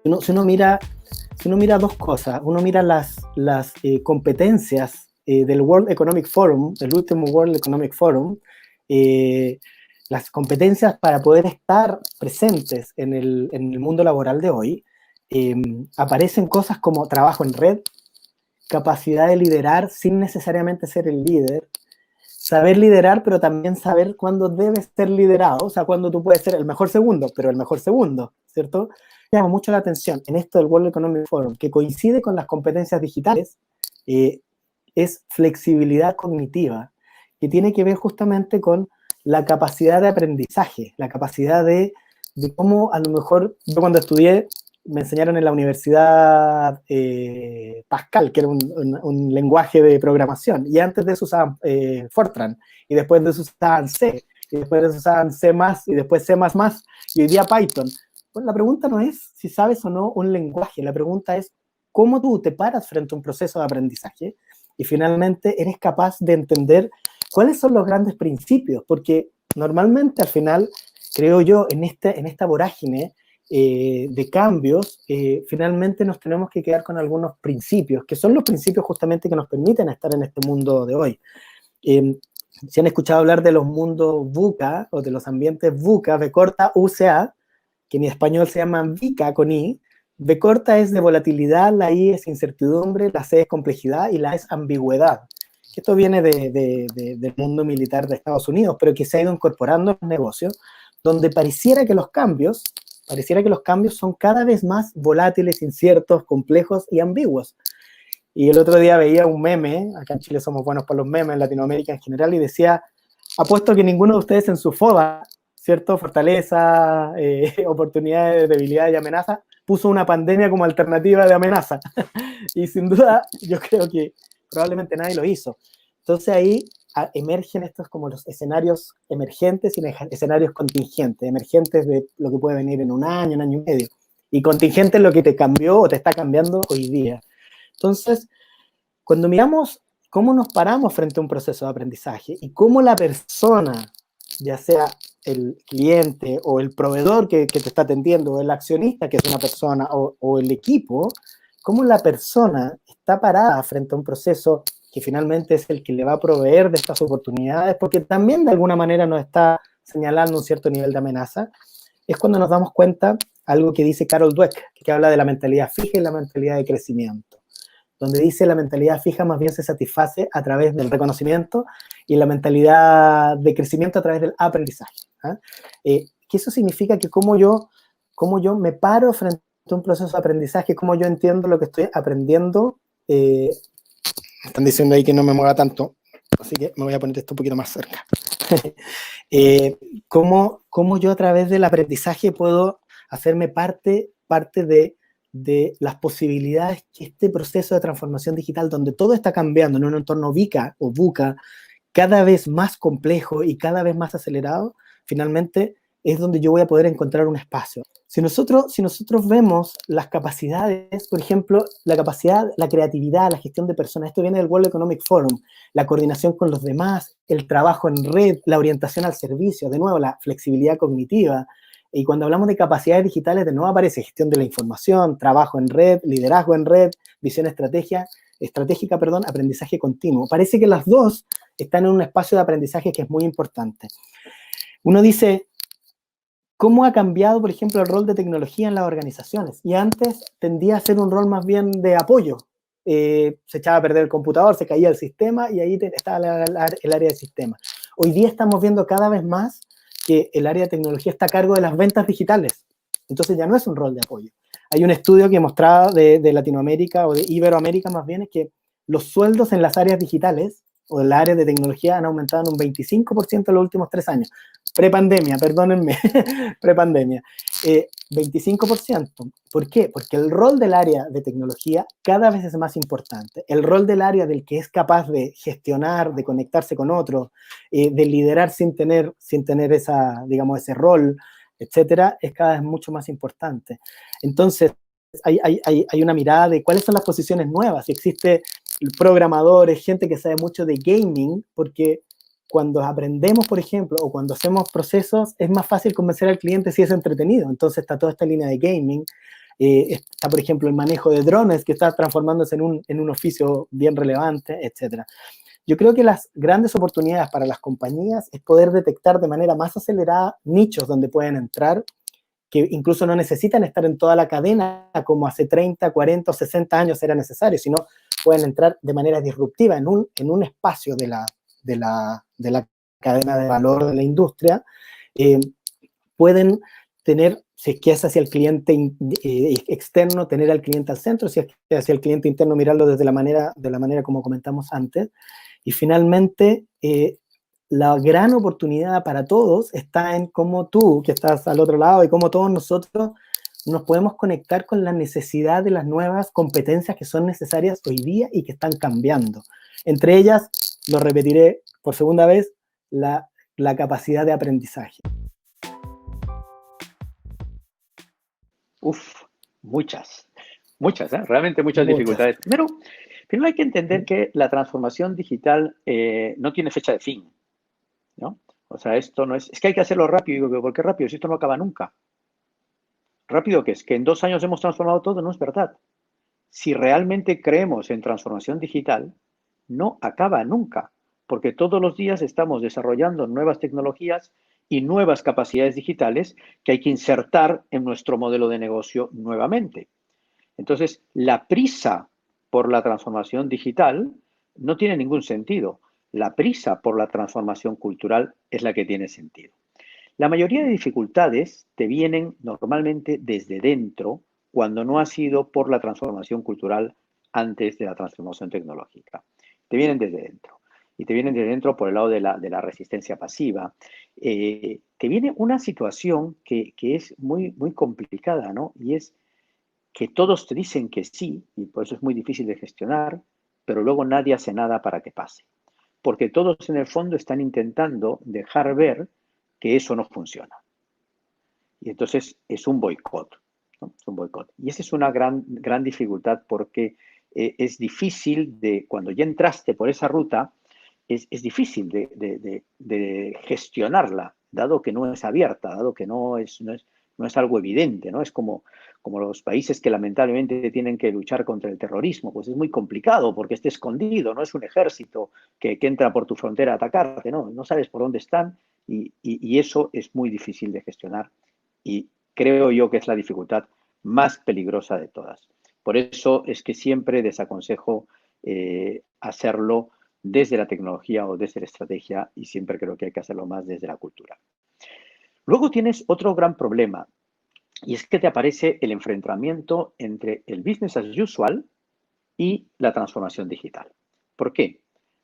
Si uno mira dos cosas, uno mira las competencias del World Economic Forum, el último World Economic Forum, eh, las competencias para poder estar presentes en el mundo laboral de hoy, eh, aparecen cosas como trabajo en red, capacidad de liderar sin necesariamente ser el líder, saber liderar, pero también saber cuándo debes ser liderado, o sea, cuándo tú puedes ser el mejor segundo, pero el mejor segundo, ¿cierto? Llama mucho la atención en esto del World Economic Forum, que coincide con las competencias digitales, eh, es flexibilidad cognitiva, que tiene que ver justamente con la capacidad de aprendizaje, la capacidad de cómo a lo mejor, yo cuando estudié, me enseñaron en la universidad Pascal, que era un lenguaje de programación, y antes de eso usaban Fortran, y después de eso usaban C, y después de eso usaban C++, y después C++, y hoy día Python. Pues la pregunta no es si sabes o no un lenguaje, la pregunta es cómo tú te paras frente a un proceso de aprendizaje y finalmente eres capaz de entender cuáles son los grandes principios, porque normalmente al final, creo yo, en esta vorágine de cambios, finalmente nos tenemos que quedar con algunos principios, que son los principios justamente que nos permiten estar en este mundo de hoy. Eh, si han escuchado hablar de los mundos VUCA o de los ambientes VUCA, V corta UCA, que en español se llaman VICA con I, V corta es de volatilidad, la I es incertidumbre, la C es complejidad y la A es ambigüedad. Esto viene del mundo militar de Estados Unidos, pero que se ha ido incorporando en los negocios, donde pareciera que los cambios son cada vez más volátiles, inciertos, complejos y ambiguos. Y el otro día veía un meme, acá en Chile somos buenos por los memes, en Latinoamérica en general, y decía, apuesto que ninguno de ustedes en su FODA, ¿cierto? Fortaleza, oportunidades, debilidades y amenazas, puso una pandemia como alternativa de amenaza. Y sin duda, yo creo que probablemente nadie lo hizo. Entonces ahí emergen estos como los escenarios emergentes y escenarios contingentes, emergentes de lo que puede venir en un año y medio, y contingente es lo que te cambió o te está cambiando hoy día. Entonces, cuando miramos cómo nos paramos frente a un proceso de aprendizaje y cómo la persona, ya sea el cliente o el proveedor que te está atendiendo, o el accionista, que es una persona, o el equipo, cómo la persona está parada frente a un proceso que finalmente es el que le va a proveer de estas oportunidades, porque también de alguna manera nos está señalando un cierto nivel de amenaza, es cuando nos damos cuenta algo que dice Carol Dweck, que habla de la mentalidad fija y la mentalidad de crecimiento, donde dice la mentalidad fija más bien se satisface a través del reconocimiento y la mentalidad de crecimiento a través del aprendizaje. Que eso significa que como yo me paro frente a un proceso de aprendizaje, como yo entiendo lo que estoy aprendiendo. Están diciendo ahí que no me mueva tanto, así que me voy a poner esto un poquito más cerca. Cómo yo a través del aprendizaje puedo hacerme parte de las posibilidades que este proceso de transformación digital, donde todo está cambiando en un entorno VICA o VUCA, cada vez más complejo y cada vez más acelerado, finalmente es donde yo voy a poder encontrar un espacio. Si nosotros vemos las capacidades, por ejemplo, la capacidad, la creatividad, la gestión de personas, esto viene del World Economic Forum, la coordinación con los demás, el trabajo en red, la orientación al servicio, de nuevo, la flexibilidad cognitiva. Y cuando hablamos de capacidades digitales, de nuevo aparece gestión de la información, trabajo en red, liderazgo en red, visión estratégica, aprendizaje continuo. Parece que las dos están en un espacio de aprendizaje que es muy importante. Uno dice, ¿cómo ha cambiado, por ejemplo, el rol de tecnología en las organizaciones? Y antes tendía a ser un rol más bien de apoyo. Se echaba a perder el computador, se caía el sistema y ahí estaba el área de sistema. Hoy día estamos viendo cada vez más que el área de tecnología está a cargo de las ventas digitales. Entonces ya no es un rol de apoyo. Hay un estudio que mostraba de Latinoamérica o de Iberoamérica más bien, es que los sueldos en las áreas digitales o en las áreas de tecnología han aumentado en un 25% en los últimos 3 años. Prepandemia, perdónenme, prepandemia. 25%. ¿Por qué? Porque el rol del área de tecnología cada vez es más importante. El rol del área del que es capaz de gestionar, de conectarse con otros, de liderar sin tener ese rol, etcétera, es cada vez mucho más importante. Entonces, hay una mirada de cuáles son las posiciones nuevas. Si existe programadores, gente que sabe mucho de gaming, porque cuando aprendemos, por ejemplo, o cuando hacemos procesos, es más fácil convencer al cliente si es entretenido. Entonces está toda esta línea de gaming. está, por ejemplo, el manejo de drones, que está transformándose en un oficio bien relevante, etc. Yo creo que las grandes oportunidades para las compañías es poder detectar de manera más acelerada nichos donde pueden entrar, que incluso no necesitan estar en toda la cadena como hace 30, 40 o 60 años era necesario, sino pueden entrar de manera disruptiva en un espacio de la cadena de valor de la industria. Pueden tener, si es que es hacia el cliente externo, tener al cliente al centro, si es que hacia el cliente interno, mirarlo desde la manera como comentamos antes. Y finalmente, la gran oportunidad para todos está en cómo tú, que estás al otro lado, y cómo todos nosotros nos podemos conectar con la necesidad de las nuevas competencias que son necesarias hoy día y que están cambiando. Entre ellas, lo repetiré por segunda vez, la capacidad de aprendizaje. Uf, muchas, realmente muchas dificultades. Primero hay que entender que la transformación digital no tiene fecha de fin, ¿no? O sea, esto no es que hay que hacerlo rápido. Digo, ¿por qué rápido? Si esto no acaba nunca. ¿Rápido qué es? ¿Que en 2 años hemos transformado todo? No es verdad. Si realmente creemos en transformación digital, no acaba nunca, porque todos los días estamos desarrollando nuevas tecnologías y nuevas capacidades digitales que hay que insertar en nuestro modelo de negocio nuevamente. Entonces, la prisa por la transformación digital no tiene ningún sentido. La prisa por la transformación cultural es la que tiene sentido. La mayoría de dificultades te vienen normalmente desde dentro, cuando no ha sido por la transformación cultural antes de la transformación tecnológica. Te vienen desde dentro. Y te vienen desde dentro por el lado de la resistencia pasiva. Te viene una situación que es muy, muy complicada, ¿no? Y es que todos te dicen que sí, y por eso es muy difícil de gestionar, pero luego nadie hace nada para que pase. Porque todos en el fondo están intentando dejar ver que eso no funciona. Y entonces es un boicot, ¿no? Es un boicot. Y esa es una gran dificultad porque es difícil cuando ya entraste por esa ruta, es difícil de gestionarla, dado que no es abierta, dado que no es algo evidente, ¿no? Es como los países que lamentablemente tienen que luchar contra el terrorismo, pues es muy complicado porque está escondido, no es un ejército que entra por tu frontera a atacarte, no sabes por dónde están y eso es muy difícil de gestionar y creo yo que es la dificultad más peligrosa de todas. Por eso es que siempre desaconsejo hacerlo desde la tecnología o desde la estrategia y siempre creo que hay que hacerlo más desde la cultura. Luego tienes otro gran problema y es que te aparece el enfrentamiento entre el business as usual y la transformación digital. ¿Por qué?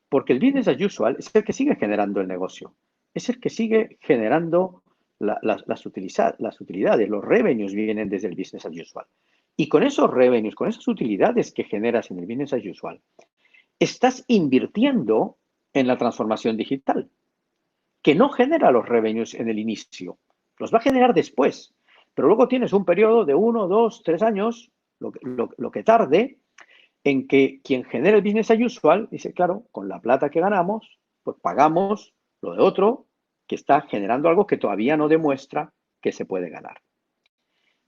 Porque el business as usual es el que sigue generando el negocio, es el que sigue generando las utilidades, los revenues vienen desde el business as usual. Y con esos revenues, con esas utilidades que generas en el business as usual, estás invirtiendo en la transformación digital, que no genera los revenues en el inicio, los va a generar después, pero luego tienes un periodo de 1, 2, 3 años, lo que tarde, en que quien genera el business as usual dice, claro, con la plata que ganamos, pues pagamos lo de otro que está generando algo que todavía no demuestra que se puede ganar.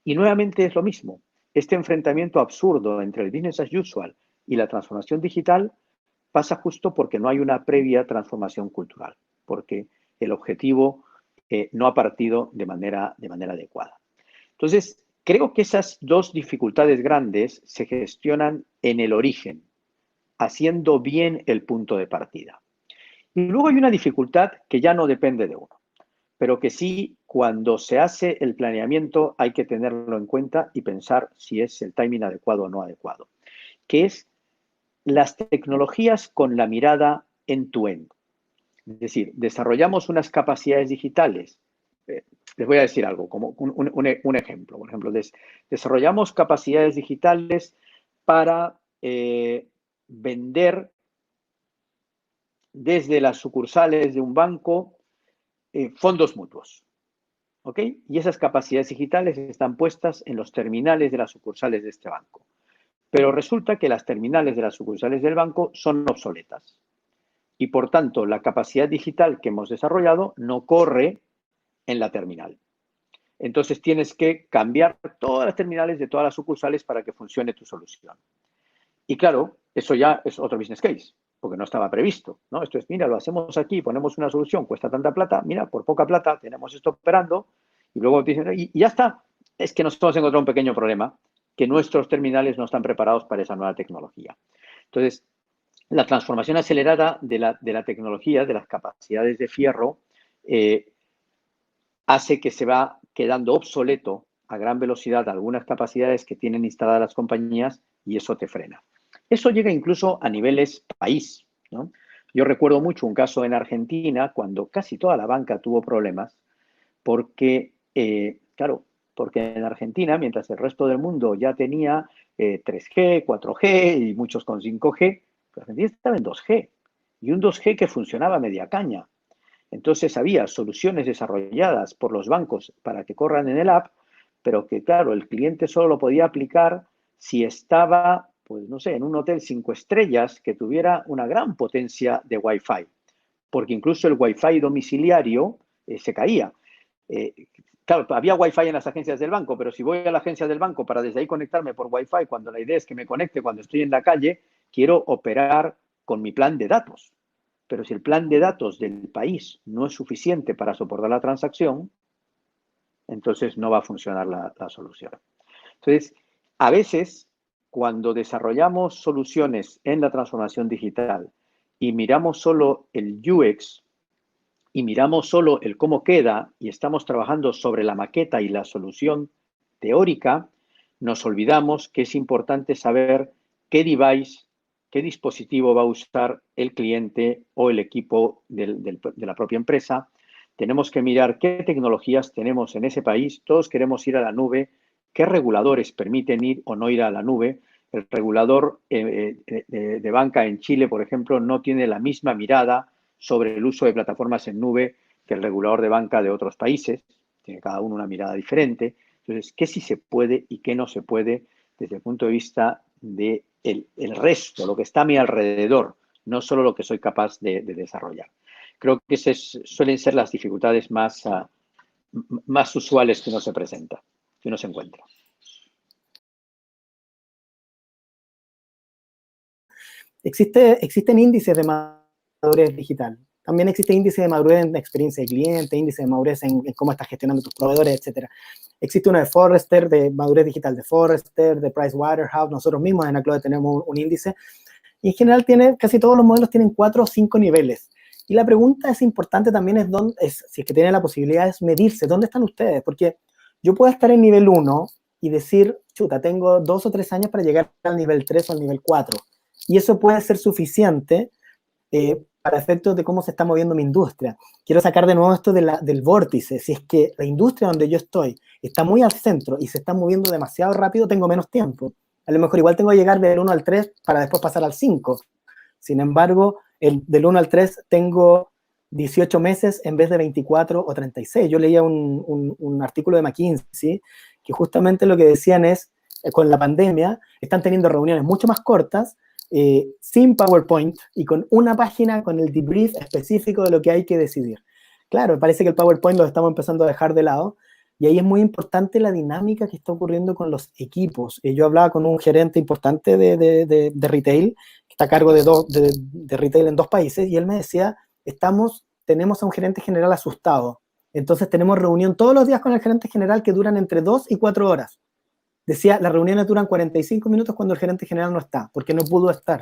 Y nuevamente es lo mismo. Este enfrentamiento absurdo entre el business as usual y la transformación digital pasa justo porque no hay una previa transformación cultural, porque el objetivo no ha partido de manera adecuada. Entonces, creo que esas dos dificultades grandes se gestionan en el origen, haciendo bien el punto de partida. Y luego hay una dificultad que ya no depende de uno, pero que sí, cuando se hace el planeamiento hay que tenerlo en cuenta y pensar si es el timing adecuado o no adecuado, que es las tecnologías con la mirada end-to-end. Es decir, desarrollamos unas capacidades digitales. Les voy a decir algo, como un ejemplo. Por ejemplo, desarrollamos capacidades digitales para vender desde las sucursales de un banco fondos mutuos. ¿Ok? Y esas capacidades digitales están puestas en los terminales de las sucursales de este banco. Pero resulta que las terminales de las sucursales del banco son obsoletas. Y por tanto, la capacidad digital que hemos desarrollado no corre en la terminal. entonces tienes que cambiar todas las terminales de todas las sucursales para que funcione tu solución. Y claro, eso ya es otro business case, porque no estaba previsto, ¿no? Esto es, mira, lo hacemos aquí, ponemos una solución, cuesta tanta plata, mira, por poca plata tenemos esto operando, y luego dicen, y ya está. Es que nos hemos encontrado un pequeño problema, que nuestros terminales no están preparados para esa nueva tecnología. Entonces, la transformación acelerada de la tecnología, de las capacidades de fierro, hace que se va quedando obsoleto a gran velocidad algunas capacidades que tienen instaladas las compañías y eso te frena. Eso llega incluso a niveles país, ¿no? Yo recuerdo mucho un caso en Argentina cuando casi toda la banca tuvo problemas porque, claro, porque en Argentina, mientras el resto del mundo ya tenía 3G, 4G y muchos con 5G, Argentina estaba en 2G y un 2G que funcionaba a media caña. Entonces había soluciones desarrolladas por los bancos para que corran en el app, pero que, claro, el cliente solo lo podía aplicar si estaba, pues no sé, en un hotel 5 estrellas que tuviera una gran potencia de Wi-Fi, porque incluso el Wi-Fi domiciliario se caía. Claro, había Wi-Fi en las agencias del banco, pero si voy a la agencia del banco para desde ahí conectarme por Wi-Fi, cuando la idea es que me conecte cuando estoy en la calle, quiero operar con mi plan de datos. Pero si el plan de datos del país no es suficiente para soportar la transacción, entonces no va a funcionar la solución. Entonces, a veces, cuando desarrollamos soluciones en la transformación digital y miramos solo el UX y miramos solo el cómo queda y estamos trabajando sobre la maqueta y la solución teórica, nos olvidamos que es importante saber qué device, qué dispositivo va a usar el cliente o el equipo de la propia empresa. Tenemos que mirar qué tecnologías tenemos en ese país. Todos queremos ir a la nube. ¿Qué reguladores permiten ir o no ir a la nube? El regulador de banca en Chile, por ejemplo, no tiene la misma mirada sobre el uso de plataformas en nube que el regulador de banca de otros países. Tiene cada uno una mirada diferente. Entonces, ¿qué sí se puede y qué no se puede desde el punto de vista del resto, lo que está a mi alrededor, no solo lo que soy capaz de desarrollar? Creo que esas suelen ser las dificultades más usuales que uno se presenta, que uno se encuentra. Existen índices de madurez digital. También existe índice de madurez en experiencia de cliente, índice de madurez en cómo estás gestionando tus proveedores, etc. Existe uno de Forrester, de madurez digital de Forrester, de Pricewaterhouse. Nosotros mismos en Acloe tenemos un índice. Y en general casi todos los modelos tienen 4 o 5 niveles. Y la pregunta es importante también si es que tienen la posibilidad, es medirse. ¿Dónde están ustedes? Porque yo puedo estar en nivel 1 y decir, chuta, tengo 2 o 3 años para llegar al nivel 3 o al nivel 4. Y eso puede ser suficiente para efectos de cómo se está moviendo mi industria. Quiero sacar de nuevo esto del vórtice. Si es que la industria donde yo estoy está muy al centro y se está moviendo demasiado rápido, tengo menos tiempo. A lo mejor igual tengo que llegar del 1 al 3 para después pasar al 5. Sin embargo, del 1 al 3 tengo 18 meses en vez de 24 o 36. Yo leía un artículo de McKinsey que justamente lo que decían es, con la pandemia, están teniendo reuniones mucho más cortas, sin PowerPoint y con una página con el debrief específico de lo que hay que decidir. Claro, parece que el PowerPoint lo estamos empezando a dejar de lado y ahí es muy importante la dinámica que está ocurriendo con los equipos. Yo hablaba con un gerente importante de retail que está a cargo de retail en 2 países y él me decía, tenemos a un gerente general asustado. Entonces tenemos reunión todos los días con el gerente general que duran entre 2 y 4 horas. Decía, las reuniones duran 45 minutos cuando el gerente general no está, porque no pudo estar.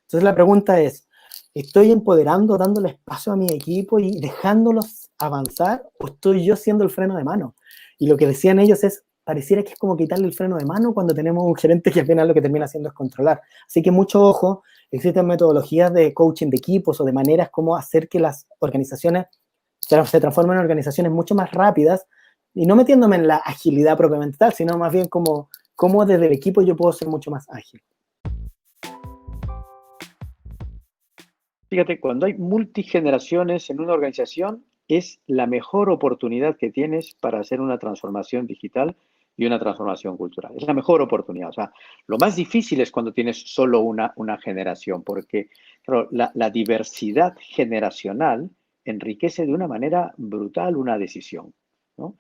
Entonces la pregunta es, ¿estoy empoderando, dándole espacio a mi equipo y dejándolos avanzar? ¿O estoy yo siendo el freno de mano? Y lo que decían ellos es, pareciera que es como quitarle el freno de mano cuando tenemos un gerente que apenas lo que termina haciendo es controlar. Así que mucho ojo, existen metodologías de coaching de equipos o de maneras como hacer que las organizaciones se transformen en organizaciones mucho más rápidas, y no metiéndome en la agilidad propiamente tal, sino más bien como desde el equipo yo puedo ser mucho más ágil. Fíjate, cuando hay multigeneraciones en una organización, es la mejor oportunidad que tienes para hacer una transformación digital y una transformación cultural. Es la mejor oportunidad. O sea, lo más difícil es cuando tienes solo una generación, porque claro, la diversidad generacional enriquece de una manera brutal una decisión, ¿no?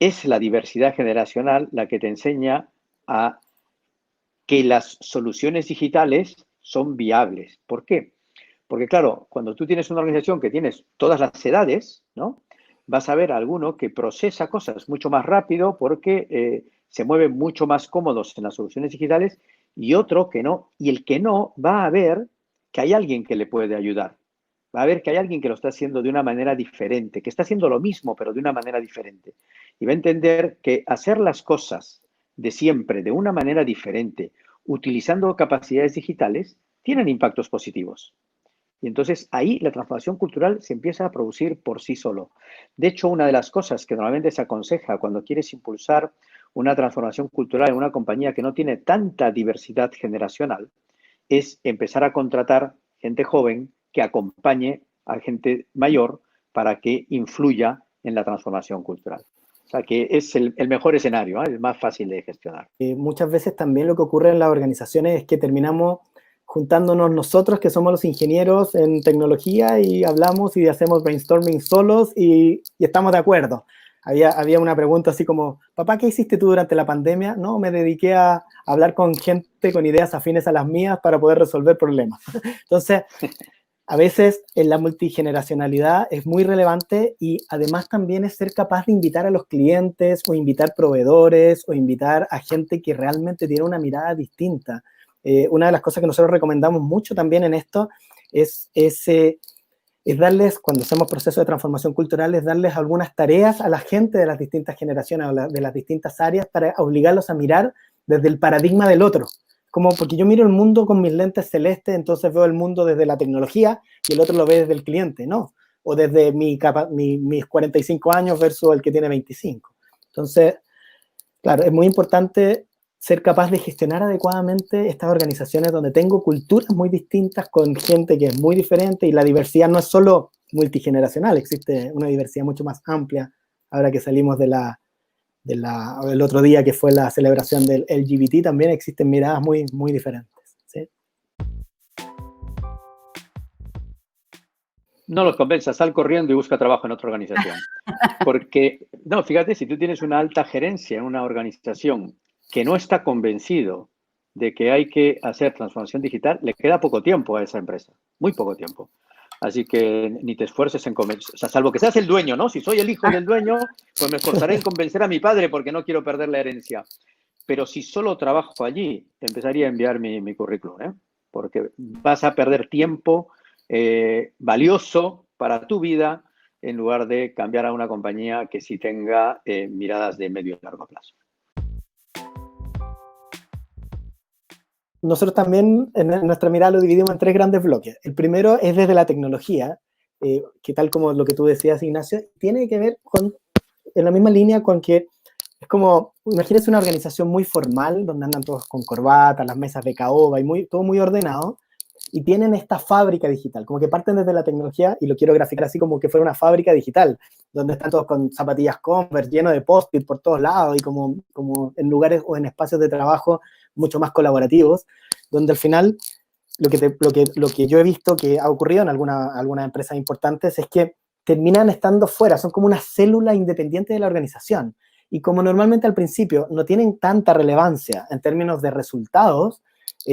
es la diversidad generacional la que te enseña a que las soluciones digitales son viables. ¿Por qué? Porque, claro, cuando tú tienes una organización que tienes todas las edades, ¿no? Vas a ver a alguno que procesa cosas mucho más rápido porque se mueve mucho más cómodos en las soluciones digitales y otro que no. Y el que no va a ver que hay alguien que le puede ayudar. Va a ver que hay alguien que lo está haciendo de una manera diferente, que está haciendo lo mismo, pero de una manera diferente. Y va a entender que hacer las cosas de siempre, de una manera diferente, utilizando capacidades digitales, tienen impactos positivos. Y entonces ahí la transformación cultural se empieza a producir por sí solo. De hecho, una de las cosas que normalmente se aconseja cuando quieres impulsar una transformación cultural en una compañía que no tiene tanta diversidad generacional es empezar a contratar gente joven que acompañe a gente mayor para que influya en la transformación cultural. O sea, que es el mejor escenario, ¿eh? El más fácil de gestionar. Muchas veces también lo que ocurre en las organizaciones es que terminamos juntándonos nosotros, que somos los ingenieros en tecnología, y hablamos y hacemos brainstorming solos y estamos de acuerdo. Había una pregunta así como, papá, ¿qué hiciste tú durante la pandemia? No, me dediqué a hablar con gente con ideas afines a las mías para poder resolver problemas. Entonces, a veces en la multigeneracionalidad es muy relevante, y además también es ser capaz de invitar a los clientes o invitar proveedores o invitar a gente que realmente tiene una mirada distinta. Una de las cosas que nosotros recomendamos mucho también en esto es darles, cuando hacemos procesos de transformación cultural, es darles algunas tareas a la gente de las distintas generaciones o de las distintas áreas para obligarlos a mirar desde el paradigma del otro. Como porque yo miro el mundo con mis lentes celestes, entonces veo el mundo desde la tecnología y el otro lo ve desde el cliente, ¿no? O desde mis 45 años versus el que tiene 25. Entonces, claro, es muy importante ser capaz de gestionar adecuadamente estas organizaciones donde tengo culturas muy distintas con gente que es muy diferente, y la diversidad no es solo multigeneracional, existe una diversidad mucho más amplia ahora que salimos el otro día que fue la celebración del LGBT, también existen miradas muy, muy diferentes. ¿Sí? No los convenzas, sal corriendo y busca trabajo en otra organización. Porque, no, fíjate, si tú tienes una alta gerencia en una organización que no está convencido de que hay que hacer transformación digital, le queda poco tiempo a esa empresa, muy poco tiempo. Así que ni te esfuerces en convencer, o sea, salvo que seas el dueño, ¿no? Si soy el hijo del dueño, pues me esforzaré en convencer a mi padre porque no quiero perder la herencia. Pero si solo trabajo allí, empezaría a enviar mi currículum, ¿eh? Porque vas a perder tiempo valioso para tu vida en lugar de cambiar a una compañía que sí tenga miradas de medio y largo plazo. Nosotros también en nuestra mirada lo dividimos en 3 grandes bloques. El primero es desde la tecnología, que tal como lo que tú decías, Ignacio, tiene que ver en la misma línea con que es como, imagínense una organización muy formal, donde andan todos con corbata, las mesas de caoba y todo muy ordenado, y tienen esta fábrica digital, como que parten desde la tecnología, y lo quiero graficar así como que fuera una fábrica digital, donde están todos con zapatillas Converse, lleno de post-it por todos lados, y como en lugares o en espacios de trabajo mucho más colaborativos, donde al final lo que yo he visto que ha ocurrido en algunas empresas importantes es que terminan estando fuera, son como una célula independiente de la organización. Y como normalmente al principio no tienen tanta relevancia en términos de resultados,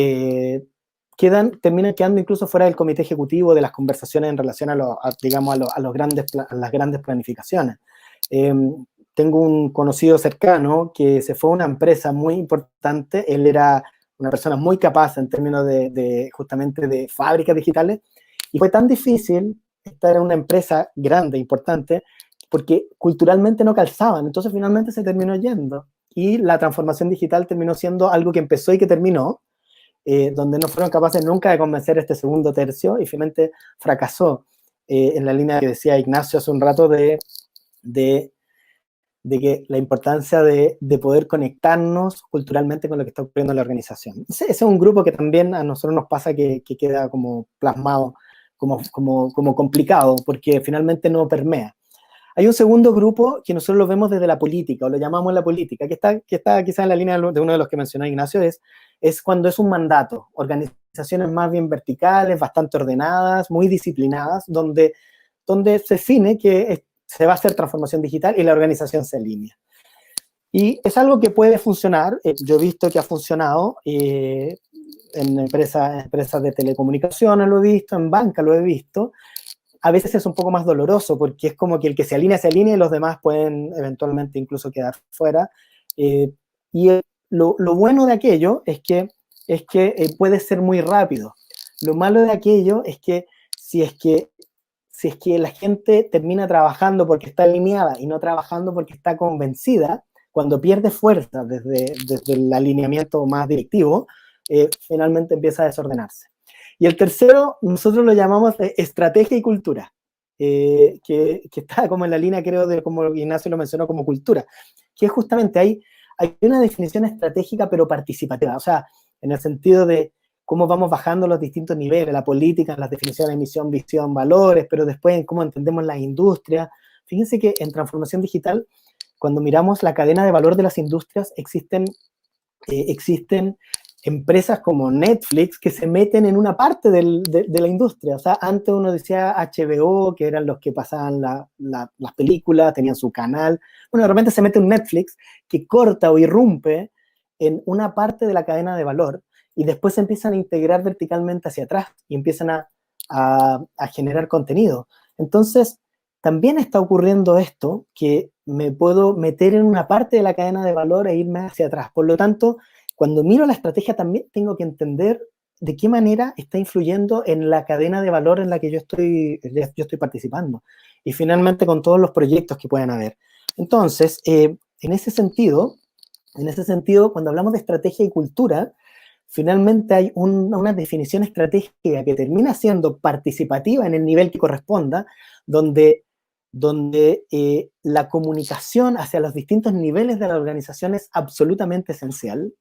terminan quedando incluso fuera del comité ejecutivo, de las conversaciones en relación a las grandes planificaciones. Tengo un conocido cercano que se fue a una empresa muy importante. Él era una persona muy capaz en términos justamente de fábricas digitales, y fue tan difícil estar en una empresa grande, importante, porque culturalmente no calzaban. Entonces finalmente se terminó yendo, y la transformación digital terminó siendo algo que empezó y que terminó, donde no fueron capaces nunca de convencer este segundo tercio, y finalmente fracasó, en la línea que decía Ignacio hace un rato de que la importancia de poder conectarnos culturalmente con lo que está ocurriendo en la organización. Ese es un grupo que también a nosotros nos pasa que queda como plasmado, como complicado, porque finalmente no permea. Hay un segundo grupo que nosotros lo vemos desde la política, o lo llamamos la política, que está quizás en la línea de uno de los que mencionó Ignacio, es cuando es un mandato, organizaciones más bien verticales, bastante ordenadas, muy disciplinadas, donde se define que se va a hacer transformación digital y la organización se alinea. Y es algo que puede funcionar, yo he visto que ha funcionado en empresas de telecomunicaciones, lo he visto, en banca lo he visto. A veces es un poco más doloroso porque es como que el que se alinea y los demás pueden eventualmente incluso quedar fuera. Y lo bueno de aquello es que puede ser muy rápido. Lo malo de aquello es que si es que si es que la gente termina trabajando porque está alineada y no trabajando porque está convencida, cuando pierde fuerza desde el alineamiento más directivo, finalmente empieza a desordenarse. Y el tercero, nosotros lo llamamos estrategia y cultura, que está como en la línea, creo, de como Ignacio lo mencionó, como cultura, que es justamente hay una definición estratégica pero participativa, o sea, en el sentido de cómo vamos bajando los distintos niveles, la política, las definiciones de misión, visión, valores, pero después en cómo entendemos la industria. Fíjense que en transformación digital, cuando miramos la cadena de valor de las industrias, existen empresas como Netflix que se meten en una parte de la industria. O sea, antes uno decía HBO, que eran los que pasaban las películas, tenían su canal. Bueno, de repente se mete un Netflix que corta o irrumpe en una parte de la cadena de valor y después se empiezan a integrar verticalmente hacia atrás y empiezan a generar contenido. Entonces, también está ocurriendo esto, que me puedo meter en una parte de la cadena de valor e irme hacia atrás. Por lo tanto, cuando miro la estrategia también tengo que entender de qué manera está influyendo en la cadena de valor en la que yo estoy participando. Y finalmente con todos los proyectos que puedan haber. Entonces, en ese sentido, cuando hablamos de estrategia y cultura, finalmente hay una definición estratégica que termina siendo participativa en el nivel que corresponda, donde la comunicación hacia los distintos niveles de la organización es absolutamente esencial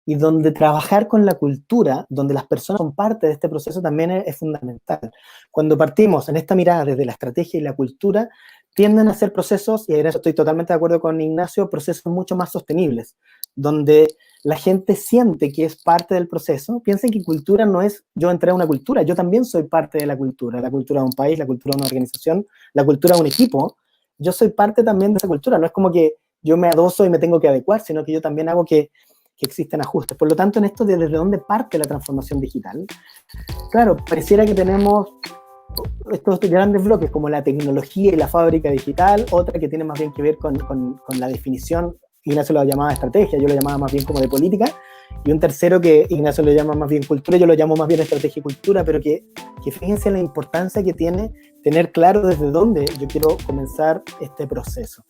y donde trabajar con la cultura, donde las personas son parte de este proceso también es fundamental. Cuando partimos en esta mirada desde la estrategia y la cultura, tienden a ser procesos, y en eso estoy totalmente de acuerdo con Ignacio, procesos mucho más sostenibles, donde la gente siente que es parte del proceso. Piensen que cultura no es yo entré a una cultura, yo también soy parte de la cultura de un país, la cultura de una organización, la cultura de un equipo. Yo soy parte también de esa cultura, no es como que yo me adoso y me tengo que adecuar, sino que yo también hago que existen ajustes. Por lo tanto, en esto de desde dónde parte la transformación digital, claro, pareciera que tenemos estos grandes bloques como la tecnología y la fábrica digital, otra que tiene más bien que ver con la definición, Ignacio lo llamaba estrategia, yo lo llamaba más bien como de política, y un tercero que Ignacio lo llama más bien cultura, yo lo llamo más bien estrategia y cultura, pero que fíjense la importancia que tiene tener claro desde dónde yo quiero comenzar este proceso.